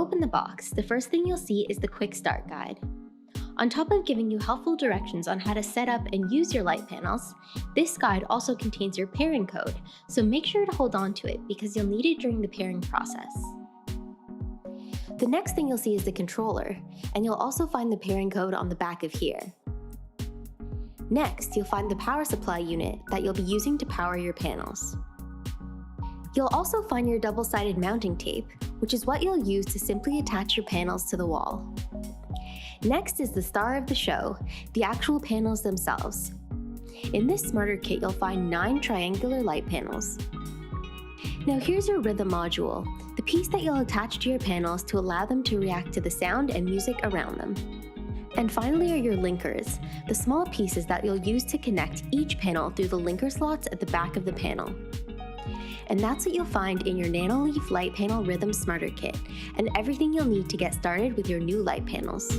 open the box, the first thing you'll see is the Quick Start Guide. On top of giving you helpful directions on how to set up and use your light panels, this guide also contains your pairing code, so make sure to hold on to it because you'll need it during the pairing process. The next thing you'll see is the controller, and you'll also find the pairing code on the back of here. Next, you'll find the power supply unit that you'll be using to power your panels. You'll also find your double-sided mounting tape, which is what you'll use to simply attach your panels to the wall. Next is the star of the show, the actual panels themselves. In this smarter kit, you'll find 9 triangular light panels. Now here's your rhythm module, the piece that you'll attach to your panels to allow them to react to the sound and music around them. And finally are your linkers, the small pieces that you'll use to connect each panel through the linker slots at the back of the panel. And that's what you'll find in your Nanoleaf Light Panel Rhythm Smarter Kit, and everything you'll need to get started with your new light panels.